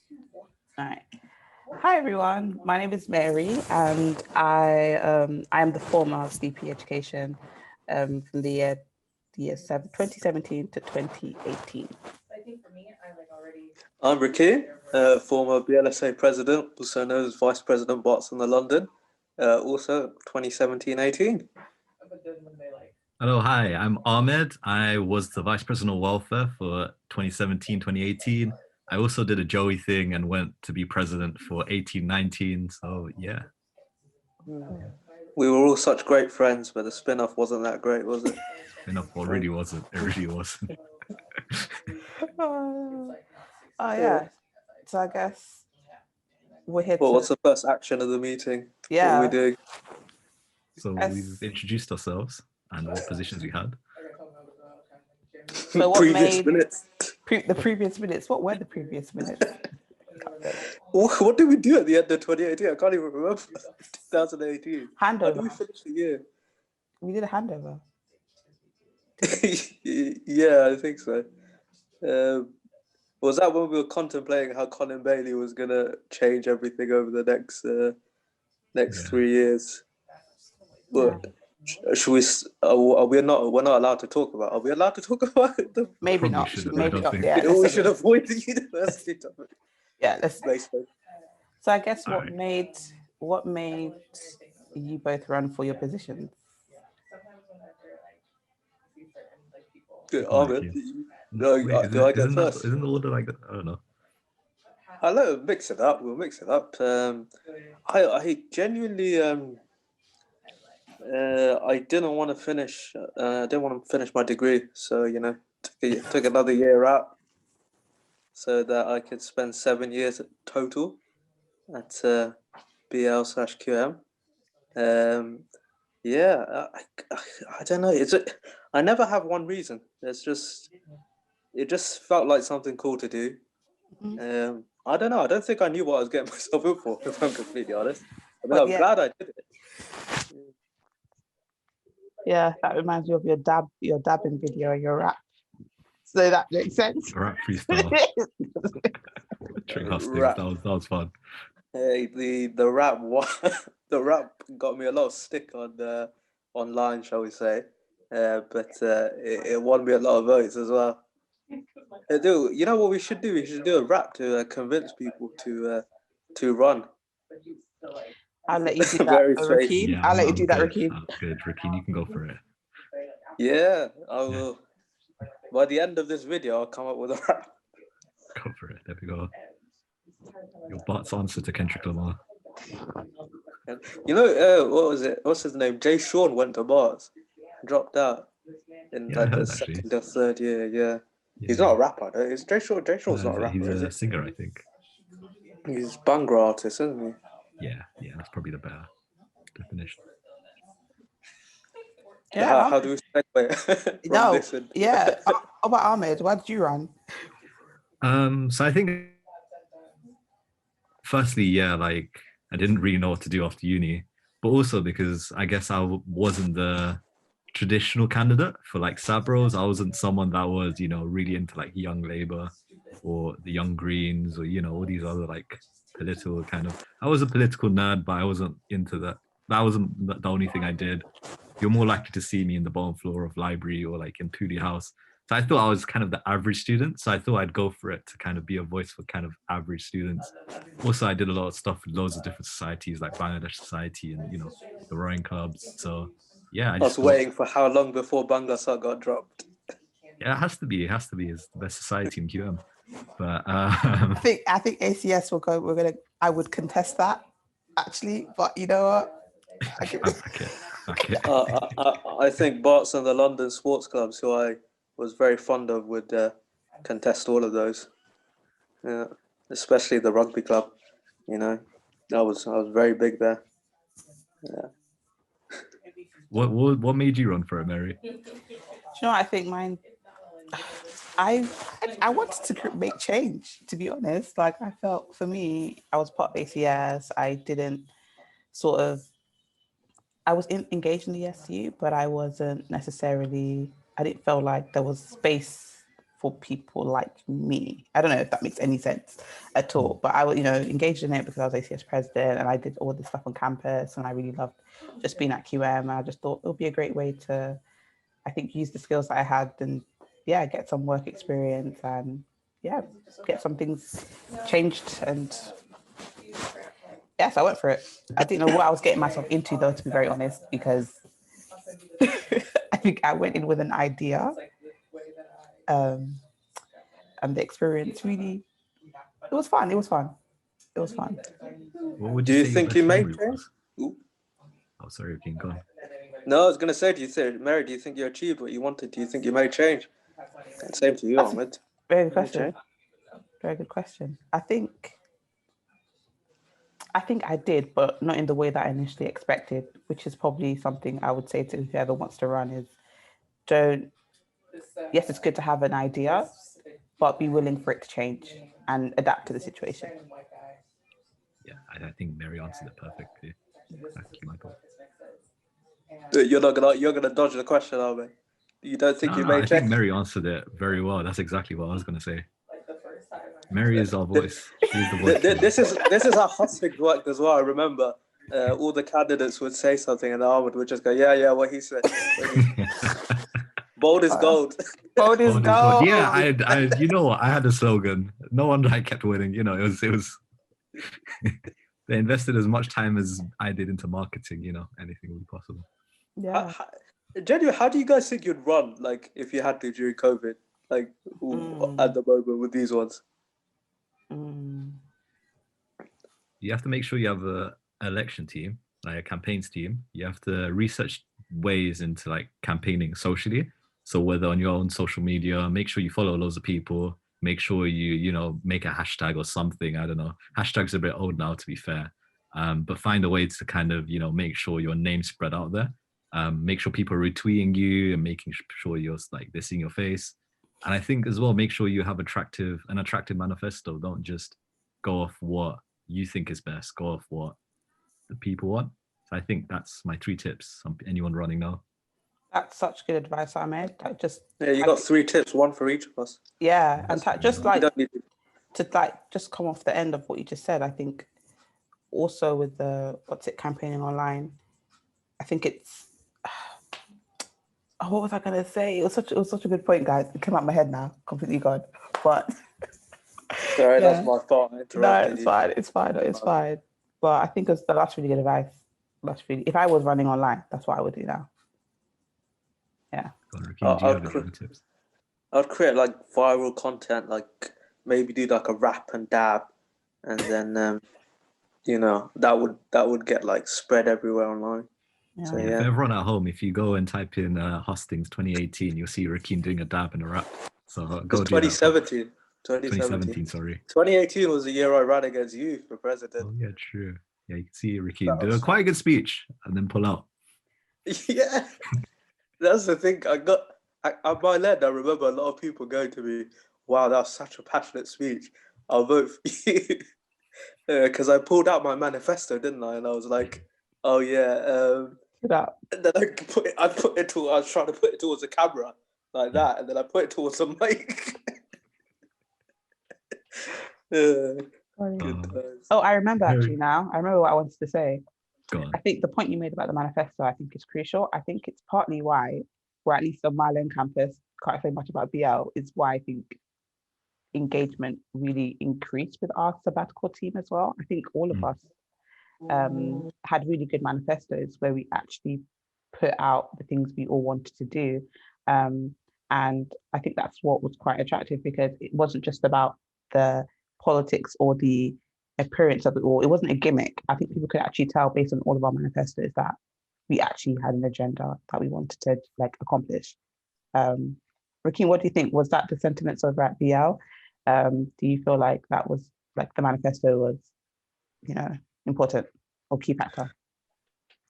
All right. Hi everyone. My name is Mary, and I am the former of CP Education from the year 2017 to 2018. I'm Rakin, former BLSA president, also known as Vice President Barts in the London, also 2017-18. Hello, hi, I'm Ahmed. I was the Vice President of Welfare for 2017, 2018. I also did a Joey thing and went to be president for 18-19. So yeah. We were all such great friends, but the spin-off wasn't that great, was it? Enough, it really wasn't. It really wasn't. Oh yeah. So I guess we're here Well, to. what's the first action of the meeting? Yeah. What are we doing? So we've introduced ourselves and what positions we had. So what Previous made minutes. the previous minutes? What were the previous minutes? What did we do at the end of 2018? I can't even remember. 2018. How did we Handover. finish the year? We did a handover. Yeah, I think so. Was that when we were contemplating how Colin Bailey was gonna change everything over the next 3 years? But should we? We're not allowed to talk about. Are we allowed to talk about it? Maybe Probably not. shouldn't, Maybe I don't not. think. Yeah. We should avoid the university topic. Yeah. Let's. Basically. So I guess what Alright. made you both run for your positions? Ahmed, Wait, do I go first? Isn't the order like that? I don't know. I'll mix it up. We'll mix it up. I genuinely I didn't want to finish. Didn't want to finish my degree, so took another year out, so that I could spend 7 years total at BL/QM. Yeah, I don't know. I never have one reason. It just felt like something cool to do. I don't know. I don't think I knew what I was getting myself in for, if I'm completely honest. I mean, I'm glad I did it. Yeah, that reminds me of your dabbing video and your rap. So that makes sense. Rap freestyle. Trick hustings. That was fun. Hey, the rap the rap got me a lot of stick on online, shall we say? But it won me a lot of votes as well. You know what we should do? We should do a rap to convince people to run. I'll let you do that, Very Rakin. Yeah, I'll let you I'm do that, good. Rakin. I'm good. Rakin, you can go for it. Yeah, I will. By the end of this video, I'll come up with a rap. Go for it. There we go. Your Bart's answer to Kendrick Lamar. You know, what was it? What's his name? Jay Sean went to Bars, dropped out in the second or third year. Yeah. He's not a rapper, though. Is Jay Sean? Jay Sean's not a rapper. He's a singer, I think. He's a Bhangra artist, isn't he? Yeah, that's probably the better definition. Yeah. How do we segue from this? How about Ahmed? Why did you run? So I think, firstly, yeah, like I didn't really know what to do after uni, but also because I guess I wasn't the traditional candidate for like Sabros. I wasn't someone that was, really into like Young Labour or the Young Greens or, all these other like political kind of. I was a political nerd, but I wasn't into that. That wasn't the only thing I did. You're more likely to see me in the bottom floor of library or like in Pooley House. So I thought I was kind of the average student. So I thought I'd go for it to kind of be a voice for kind of average students. Also, I did a lot of stuff with loads of different societies like Bangladesh Society and, the rowing clubs. So yeah, I was waiting for how long before Bangladesh got dropped. Yeah, it has to be. It's the best society in QM. But I think ACS will go. I would contest that actually, but you know what? Okay. I think Barts and the London sports clubs, who I was very fond of, would contest all of those. Yeah, especially the rugby club. I was very big there. Yeah. What made you run for it, Mary? You know, I think mine. I wanted to make change. To be honest, like I felt for me, I was part of ACS. I didn't sort of. I was engaged in the SU, but I wasn't necessarily. I didn't feel like there was space for people like me. I don't know if that makes any sense at all, but I was, engaged in it because I was ACS president and I did all this stuff on campus and I really loved just being at QM. And I just thought it would be a great way to, I think, use the skills that I had and get some work experience and get some things changed. And yes, I went for it. I didn't know what I was getting myself into though, to be very honest, because I think I went in with an idea. And the experience really, it was fun. What would Do you you say your think best you made memory change? was? Ooh. Oh, sorry, Rakin, go on. No, I was gonna say, Mary, do you think you achieved what you wanted? Do you think you made change? And same to you, Ahmed. Very good question. Very good question. I think I did, but not in the way that I initially expected, which is probably something I would say to whoever wants to run is yes, it's good to have an idea, but be willing for it to change and adapt to the situation. Yeah, I think Mary answered it perfectly. Exactly my point. You're gonna dodge the question, Ahmed. You don't think you No, made I think change? Mary answered it very well. That's exactly what I was going to say. Mary is our voice. She's the voice. This is how hustings worked as well. I remember all the candidates would say something, and Ahmed would just go, "Yeah, what he said." Bold is gold. Bold is gold. Yeah, I you know what? I had a slogan. No wonder I kept winning. It was. They invested as much time as I did into marketing. Anything would be possible. Yeah. Genuinely, how do you guys think you'd run, like, if you had to during COVID, like, at the moment with these ones? You have to make sure you have an election team, like a campaigns team. You have to research ways into like campaigning socially. So whether on your own social media, make sure you follow loads of people. Make sure you make a hashtag or something. I don't know. Hashtags are a bit old now, to be fair. But find a way to kind of make sure your name's spread out there. Make sure people are retweeting you and making sure you're like they're seeing your face. And I think as well, make sure you have an attractive manifesto. Don't just go off what you think is best. Go off what the people want. So I think that's my 3 tips. Anyone running now? That's such good advice, Ahmed. You got 3 tips, one for each of us. Yeah, and just come off the end of what you just said. I think also with the campaigning online, I think it's what was I gonna say? It was such a good point, guys. It came out of my head now, completely gone. But sorry, that's my fault. No, it's fine. But I think that's really good advice. If I was running online, that's what I would do now. Yeah. I'd create like viral content, like maybe do like a rap and dab, and then that would get like spread everywhere online. Yeah. So, If everyone at home, if you go and type in Hustings 2018, you'll see Rakin doing a dab and a rap. So go do 2017. that. 2017, sorry. 2018 was the year I ran against you for president. Oh yeah, true. Yeah, you can see Rakin do quite a good speech and then pull out. Yeah, that's the thing. On my lead, I remember a lot of people going to me, "Wow, that was such a passionate speech. I'll vote for you." Because I pulled out my manifesto, didn't I? And I was like, "Oh yeah." And then I was trying to put it towards the camera like that, and then I put it towards the mic. I remember actually now. I remember what I wanted to say. Go on. I think the point you made about the manifesto, I think is crucial. I think it's partly why, or at least on my own campus, can't say much about BL, is why I think engagement really increased with our sabbatical team as well. I think all of us had really good manifestos where we actually put out the things we all wanted to do. And I think that's what was quite attractive, because it wasn't just about the politics or the appearance of it all. It wasn't a gimmick. I think people could actually tell based on all of our manifestos that we actually had an agenda that we wanted to accomplish. Rakin, what do you think? Was that the sentiments over at BL? Do you feel like that was the manifesto was, important or key factor?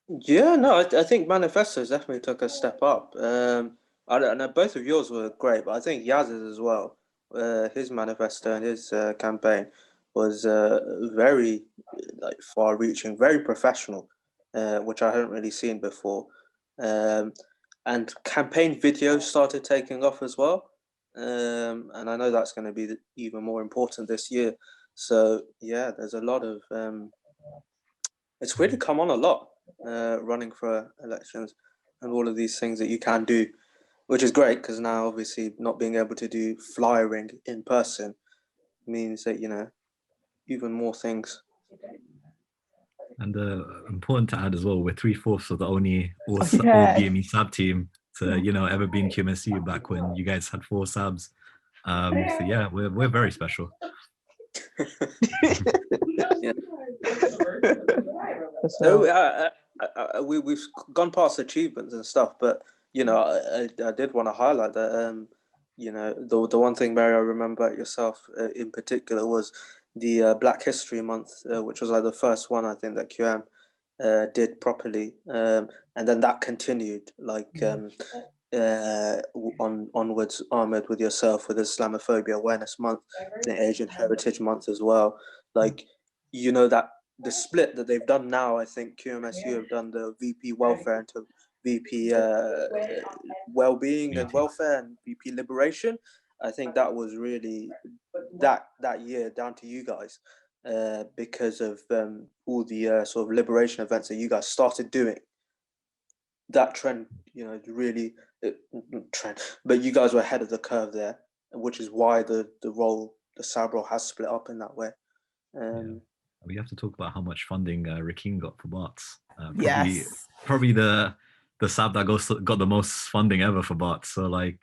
Yeah, no, I think manifestos definitely took a step up. I don't know, both of yours were great, but I think Yaz's as well. His manifesto and his campaign was very far-reaching, very professional, which I hadn't really seen before. And campaign videos started taking off as well. and I know that's going to be even more important this year. So yeah, there's a lot of it's really come on a lot, running for elections and all of these things that you can do, which is great because now obviously not being able to do flyering in person means that even more things. And important to add as well, we're 3/4 of the only all Yeah. BME SAB team to ever be in QMSU back when you guys had 4 SABs. So yeah, we're very special. Yeah. So we've gone past achievements and stuff, but I did want to highlight that the one thing, Mary, I remember about yourself in particular was the Black History Month, which was like the first one I think that QM did properly, and then that continued onwards, Ahmed, with yourself with Islamophobia Awareness Month, the Asian Heritage Month as well. Like, that the split that they've done now, I think QMSU have done the VP Welfare into VP Wellbeing and Welfare and VP Liberation. I think that was really that year down to you guys, because of all the sort of liberation events that you guys started doing. That trend, really trend, but you guys were ahead of the curve there, which is why the SAB role has split up in that way. We have to talk about how much funding Rakin got for Barts. Yes. Probably the SAB that got the most funding ever for Barts. So it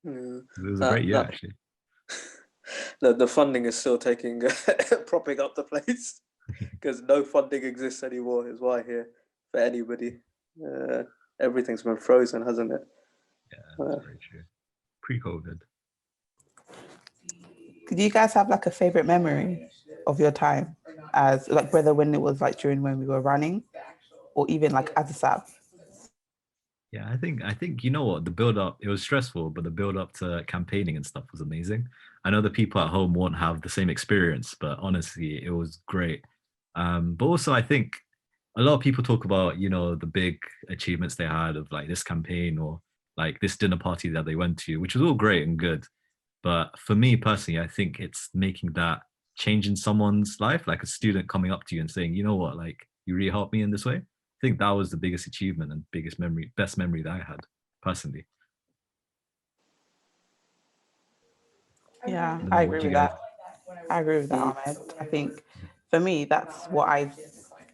was a great year actually. The funding is still taking propping up the place because no funding exists anymore. Is what I hear for anybody. Everything's been frozen, hasn't it? Yeah, that's very true. Pre-COVID. Did you guys have like a favorite memory of your time as like whether when it was like during when we were running or even like as a SAB? Yeah, I think you know what, the build up, it was stressful, but the build up to campaigning and stuff was amazing. I know the people at home won't have the same experience, but honestly, it was great. But also I think a lot of people talk about, the big achievements they had of like this campaign or like this dinner party that they went to, which was all great and good. But for me personally, I think it's making that change in someone's life, like a student coming up to you and saying, you know what, like you really helped me in this way. I think that was the biggest achievement and best memory that I had personally. Yeah, I agree with that. I agree with that, Ahmed. I think for me, that's what I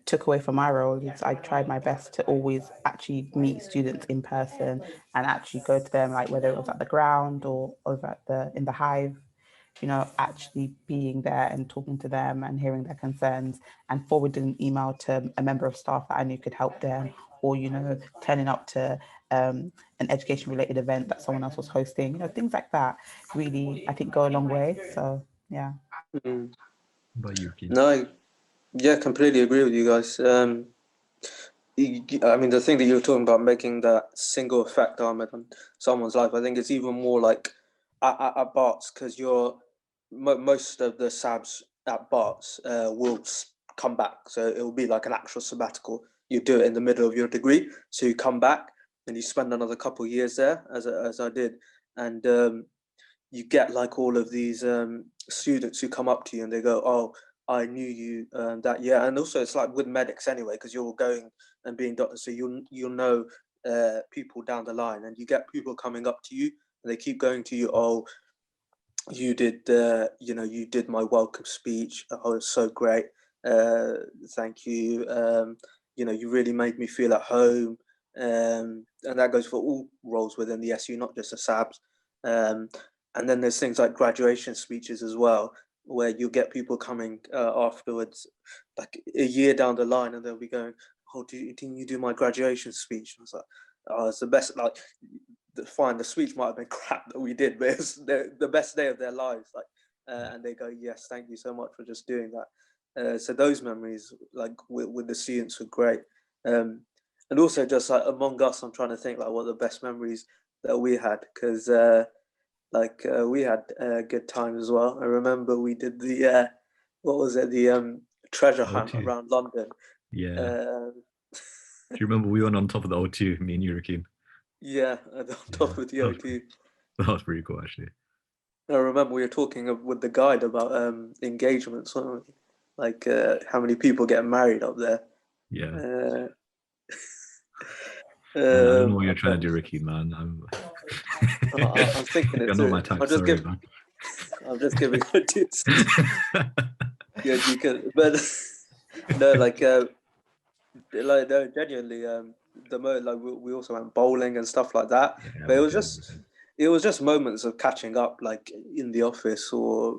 took away from my role is I tried my best to always actually meet students in person and actually go to them, like whether it was at the ground or over in the hive, actually being there and talking to them and hearing their concerns and forwarding an email to a member of staff that I knew could help them, or turning up to an education related event that someone else was hosting, things like that really I think go a long way. So yeah. But you, no, yeah, completely agree with you guys. I mean, the thing that you were talking about, making that single effect, Ahmed, on someone's life, I think it's even more like at Barts, because most of the SABs at Barts will come back. So it will be like an actual sabbatical. You do it in the middle of your degree. So you come back and you spend another couple of years there, as I did. And you get like all of these students who come up to you and they go, oh, I knew you that year. And also it's like with medics anyway, because you're going and being doctors. So you'll know people down the line, and you get people coming up to you and they keep going to you, oh, you did you did my welcome speech. Oh, it's so great. Thank you. You really made me feel at home. And that goes for all roles within the SU, not just the SABs. And then there's things like graduation speeches as well, where you get people coming afterwards, like a year down the line, and they'll be going, oh, didn't you do my graduation speech? And I was like, oh, it's the best. Like, fine, the speech might have been crap that we did, but it's the best day of their lives. Like, and they go, yes, thank you so much for just doing that. So those memories, like with the students, were great. And also just like among us, I'm trying to think like what the best memories that we had, because we had good times as well. I remember we did the what was it, the treasure hunt around London. Yeah. Do you remember we went on top of the O2, me and you, Rakin? Yeah, on top of the O2. That was pretty cool, actually. I remember we were talking with the guide about engagements, weren't we? Like how many people get married up there. Yeah. Uh, Man, I don't know what you're I trying to bet- do, Ricky, man. I'm thinking it You're not too. my type, sorry, man. I'm just giving a tips. Yeah, you can, but no, like no, genuinely, like we also went bowling and stuff like that. Yeah, But we did. it was just moments of catching up, like in the office, or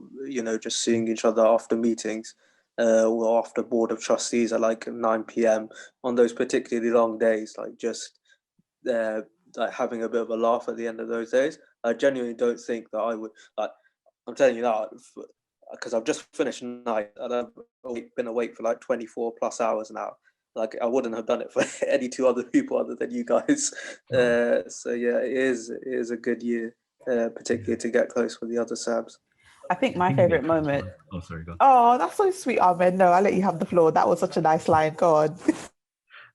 just seeing each other after meetings, or after board of trustees at like 9 p.m. on those particularly long days, like just uh, like having a bit of a laugh at the end of those days. I genuinely don't think that I would like. I'm telling you that because I've just finished night and I've been awake for like 24 plus hours now. Like I wouldn't have done it for any two other people other than you guys. Oh, So yeah, it is a good year, particularly to get close with the other Sabs. I think I my think you favorite make friends moment. fun. Oh, sorry, go on. Oh, that's so sweet, Ahmed. No, I'll let you have the floor. That was such a nice line. Go on.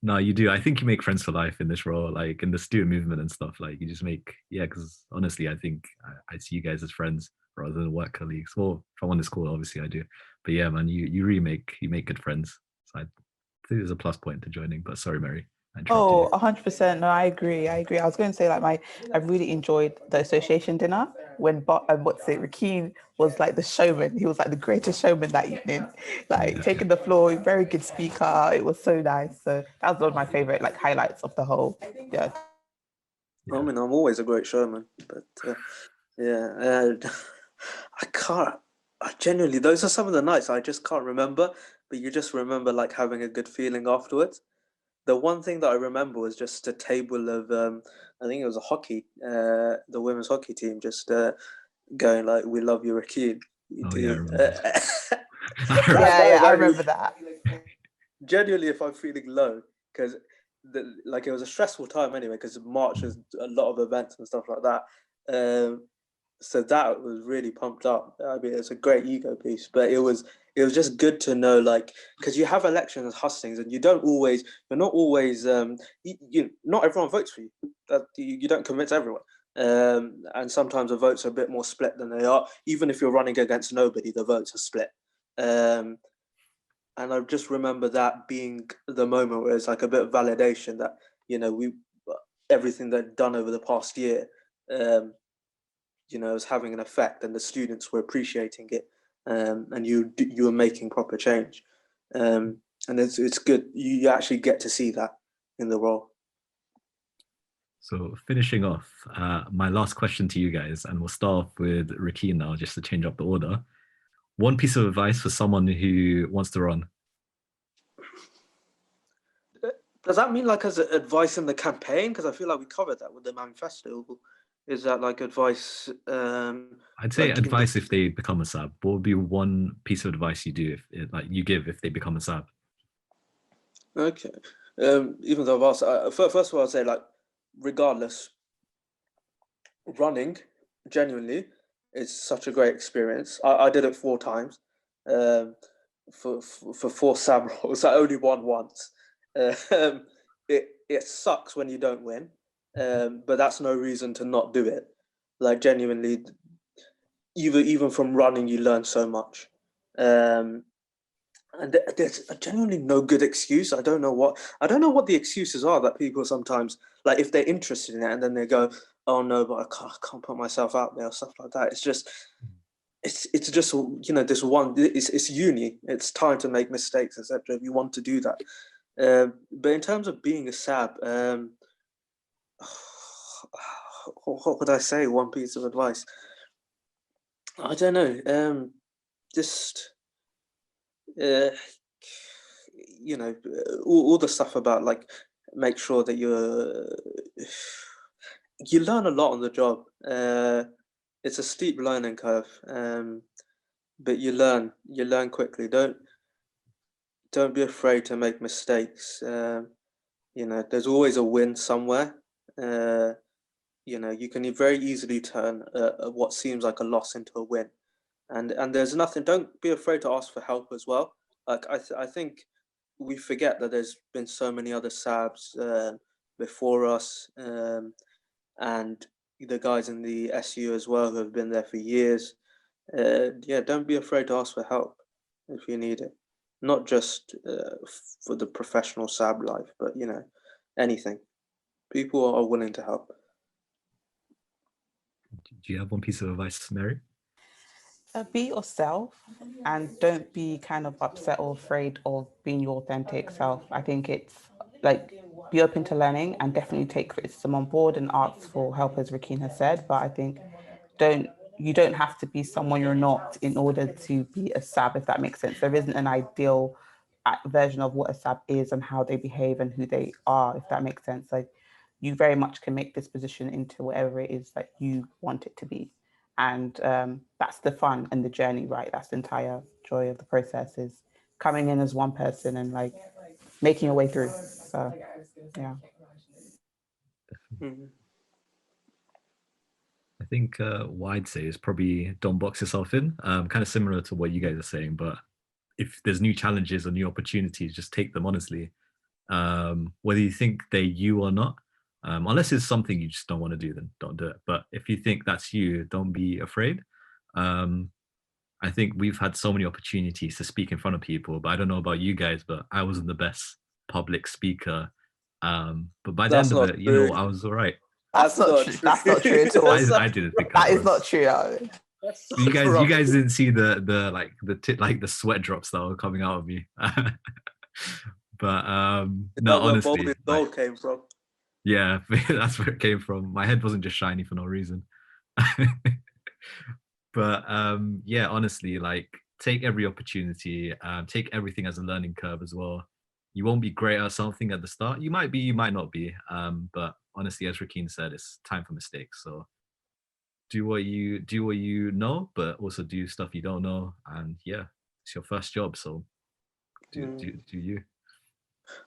No, you do. I think you make friends for life in this role, like in the student movement and stuff. Like you just make, yeah, because honestly, I think I see you guys as friends rather than work colleagues. Well, if I'm on this call, obviously I do. But yeah, man, you really make good friends. So I think there's a plus point to joining. But sorry, Mary, I interrupted Oh, you. 100%. No, I agree. I agree. I was going to say I really enjoyed the association dinner when Rakin was like the showman. He was like the greatest showman that evening, like Yeah, taking the floor, very good speaker. It was so nice. So that was one of my favorite like highlights of the whole. Yeah. I yeah. mean, I'm always a great showman, but yeah, I can't. I genuinely, those are some of the nights I just can't remember. But you just remember like having a good feeling afterwards. The one thing that I remember was just a table of I think it was a hockey, the women's hockey team, just going like, "We love you, Rakin." You Oh yeah, I do. remember. I That Yeah, remember. yeah, I that remember that. genuinely, if I'm feeling low, because like it was a stressful time anyway, because March is a lot of events and stuff like that. So that was really pumped up. I mean, it's a great ego piece, but it was just good to know, like, because you have elections hustings, and you're not always not everyone votes for you. That you don't convince everyone. And sometimes the votes are a bit more split than they are. Even if you're running against nobody, the votes are split. Um, and I just remember that being the moment where it's like a bit of validation that we everything they'd done over the past year, was having an effect, and the students were appreciating it, and you were making proper change, and it's good. You actually get to see that in the role. So finishing off, my last question to you guys, and we'll start off with Ricky now, just to change up the order. One piece of advice for someone who wants to run. Does that mean like as advice in the campaign? Because I feel like we covered that with the manifesto. Is that like advice? I'd say Like in the advice if they become a sub. What would be one piece of advice you do like you give if they become a sub? Okay. Even though I've asked, first of all, I'd say like, regardless, running genuinely is such a great experience. I did it 4 times, um, for 4 SAM roles. I only won once. It sucks when you don't win, but that's no reason to not do it. Like genuinely, even from running, you learn so much. Um, and there's genuinely no good excuse. I don't know what the excuses are that people sometimes, like, if they're interested in it and then they go, "Oh no, but I can't put myself out there," or stuff like that. It's just this one. It's uni. It's time to make mistakes, etc. If you want to do that, but in terms of being a SAB, what would I say? One piece of advice. I don't know. Just uh, all the stuff about, like, make sure that you learn a lot on the job. It's a steep learning curve, but you learn quickly. Don't be afraid to make mistakes. There's always a win somewhere. Uh, you can very easily turn what seems like a loss into a win, and there's nothing. Don't be afraid to ask for help as well. Like I think we forget that there's been so many other SABs before us, and the guys in the SU as well who have been there for years. Yeah, don't be afraid to ask for help if you need it. Not just for the professional SAB life, but anything. People are willing to help. Do you have one piece of advice, Mary? Be yourself and don't be kind of upset or afraid of being your authentic self. I think it's like, be open to learning and definitely take criticism on board and ask for help, as Rakin has said. But I think you don't have to be someone you're not in order to be a SAB, if that makes sense. There isn't an ideal version of what a SAB is and how they behave and who they are, if that makes sense. Like, you very much can make this position into whatever it is that you want it to be. And that's the fun and the journey, right? That's the entire joy of the process, is coming in as one person and like making your way through. So yeah. Mm-hmm. I think what I'd say is probably don't box yourself in. Kind of similar to what you guys are saying, but if there's new challenges or new opportunities, just take them honestly. Whether you think they're you or not, unless it's something you just don't want to do, then don't do it. But if you think that's you, don't be afraid. I think we've had so many opportunities to speak in front of people, but I don't know about you guys, but I wasn't the best public speaker. But by the That's end of not it, true. I was all right. That's not true. That's not true at all. I didn't think That I is was. not true. You guys didn't see the sweat drops that were coming out of me. But no, honestly, where Bobby's came from. Yeah, that's where it came from. My head wasn't just shiny for no reason. But yeah, honestly, like, take every opportunity, take everything as a learning curve as well. You won't be great at something at the start. You might be, you might not be. But honestly, as Rakin said, it's time for mistakes. So do what you know, but also do stuff you don't know. And yeah, it's your first job, so do you.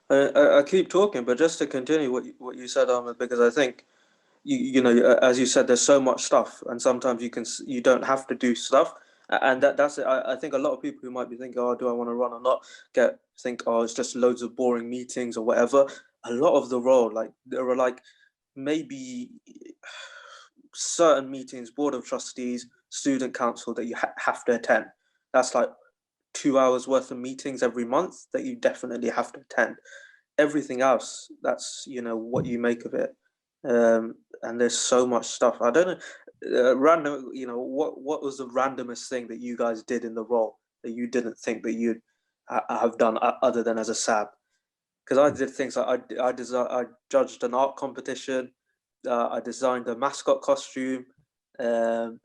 I keep talking, but just to continue what you said, Ahmed, because I think you know, as you said, there's so much stuff, and sometimes you don't have to do stuff, and that's it. I think a lot of people who might be thinking, oh, do I want to run or not, think, oh, it's just loads of boring meetings or whatever. A lot of the role, like, there are like maybe certain meetings, board of trustees, student council, that you have to attend. That's like 2 hours worth of meetings every month that you definitely have to attend. Everything else, that's what you make of it. And there's so much stuff. I don't know, random. What was the randomest thing that you guys did in the role that you didn't think that you'd have done other than as a SAB? Because I did things like I judged an art competition. I designed a mascot costume. That's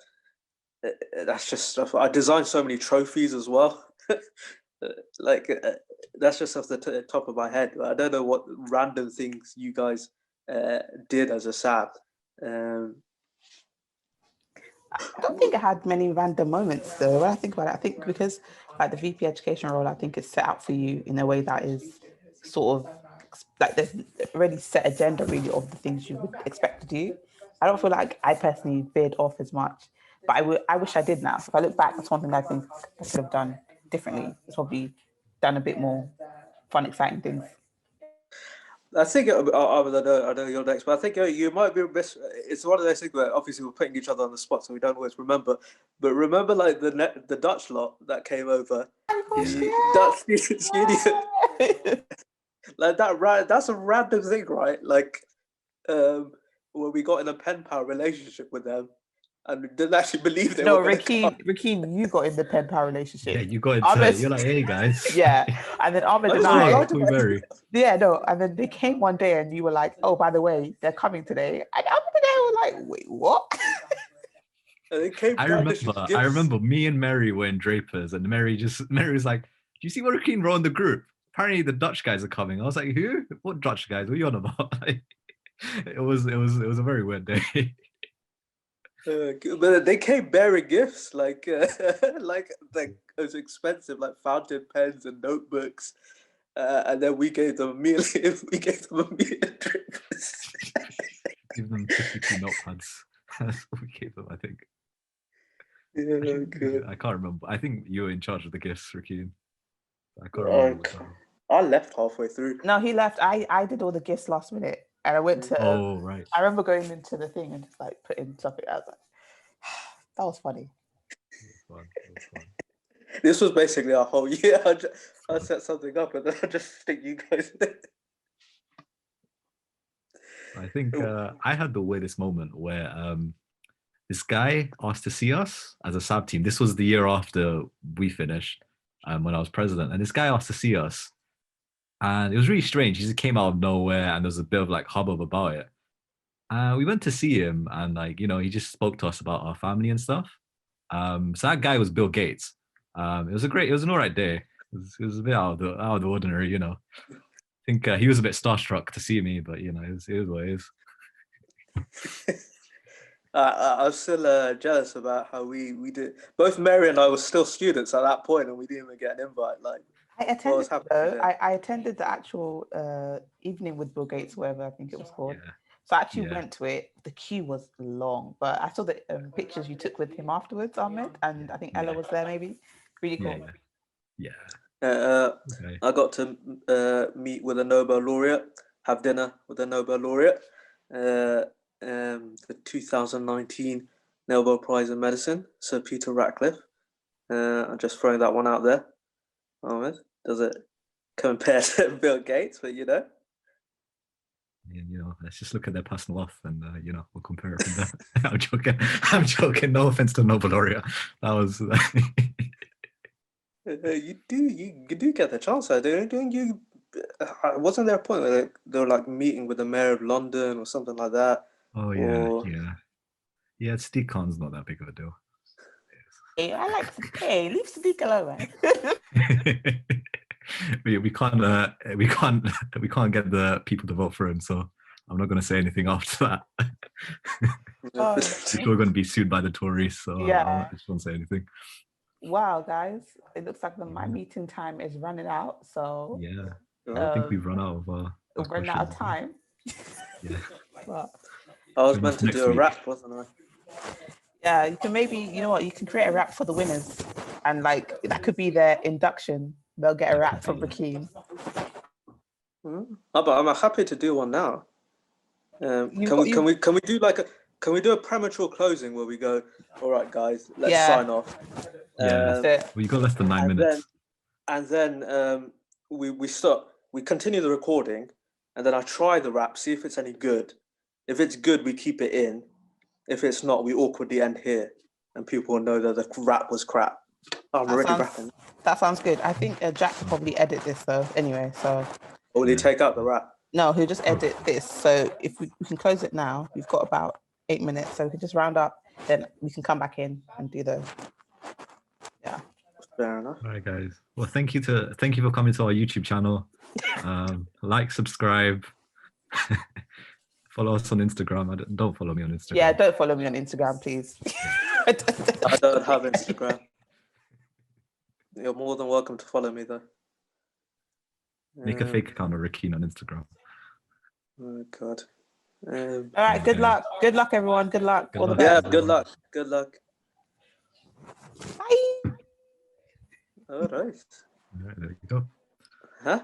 just stuff. I designed so many trophies as well. That's just off the top of my head. I don't know what random things you guys did as a SAB. I don't think I had many random moments though. When I think about it, I think because like the VP education role, I think it's set out for you in a way that is sort of like there's already set agenda really of the things you would expect to do. I don't feel like I personally veered off as much, but I wish I did now. So if I look back, that's one thing I think I could have done differently. It's probably done a bit more fun, exciting things. I think I know you're next, but I think you might be best. It's one of those things where obviously we're putting each other on the spot, so we don't always remember. But remember, like the Dutch lot that came over, Dutch union, like that. That's a random thing, right? Like, where we got in a pen pal relationship with them, and we didn't actually believe they were going to come. Rakin, you got in the pen pal relationship. Yeah, you got into it. You're like, hey guys. Yeah, and then Ahmed and and then they came one day, and you were like, oh, by the way, they're coming today. And Ahmed and I were like, wait, what? And they came. I remember me and Mary were in Drapers, and Mary was like, do you see what Rakin wrote in the group? Apparently the Dutch guys are coming. I was like, who? What Dutch guys? What are you on about? It was a very weird day. But they came bearing gifts, like it was expensive, like fountain pens and notebooks, and then we gave them a meal. We gave them a meal and drinks. Give them 52 notepads. That's what we gave them, I think. Yeah, good. I can't remember. I think you were in charge of the gifts, Rakin. I can't remember. I left halfway through. No, he left. I did all the gifts last minute. And I went to. Oh, right. I remember going into the thing and just like putting something. I was like, that was funny. Fun. It was fun. This was basically our whole year. I set something up and then I just stick you guys in it. I think I had the weirdest moment where this guy asked to see us as a sub team. This was the year after we finished, when I was president. And this guy asked to see us. And it was really strange. He just came out of nowhere and there was a bit of like hubbub about it. We went to see him and like, you know, he just spoke to us about our family and stuff. So that guy was Bill Gates. It was an all right day. It was a bit out of the ordinary, you know. I think he was a bit starstruck to see me, but you know, it was what it is. I was still jealous about how we did. Both Mary and I were still students at that point, and we didn't even get an invite. Like, I what attended was happening there? I attended the actual evening with Bill Gates, whatever I think it was called. Yeah. So I actually Yeah. went to it. The queue was long, but I saw the pictures you took with him afterwards, Ahmed, and I think Ella Yeah. was there maybe. Really cool. Yeah. Okay. I got to meet with a Nobel laureate, have dinner with a Nobel laureate, the 2019 Nobel Prize in Medicine, Sir Peter Ratcliffe. I'm just throwing that one out there. Ahmed, does it compare to Bill Gates? But you know. And, you know, let's just look at their personal life and you know, we'll compare it from there. I'm joking. No offense to Nobel laureate. That was You do get the chance, though, don't you? Wasn't there a point where they were like meeting with the mayor of London or something like that? Oh yeah. Steve Khan's not that big of a deal. Hey, I like hey, leave Sadiq alone, man. we can't get the people to vote for him, so I'm not going to say anything after that. Oh, People are going to be sued by the Tories, so Yeah. I just won't say anything. wow, guys, it looks like my meeting time is running out. So Yeah, I think we've run out of we've run out of time. Yeah. But I was Join meant us to next do a week. rap, wasn't I? yeah, you can maybe, you know what, you can create a rap for the winners, and like that could be their induction. They'll get a That rap could from be, Rakin. Oh, but I'm happy to do one now. You've Can got- we do like a premature closing where we go, all right, guys, let's Yeah. sign off. Yeah. That's it. Well, you got less than 9 minutes. And then we stop. We continue the recording, and then I try the rap, see if it's any good. If it's good, we keep it in. If it's not, we awkwardly end here, and people will know that the rap was crap. I'm already rapping. That sounds good. I think Jack will probably edit this though. Anyway, so Or will he take out the rap? no, he'll just edit this. So if we can close it now, we've got about 8 minutes, so we can just round up. Then we can come back in and do the. Yeah. Fair enough. All right, guys. Well, thank you for coming to our YouTube channel. Like, subscribe, follow us on Instagram. Don't follow me on Instagram. Yeah, don't follow me on Instagram, please. I don't have Instagram. You're more than welcome to follow me though. Make a fake account of Rakin on Instagram. Oh God. All right. Good luck. Good luck, everyone. Good luck. Good All the luck. best. Yeah. Good luck. Good luck. Bye. All right. All right, there you go. Huh?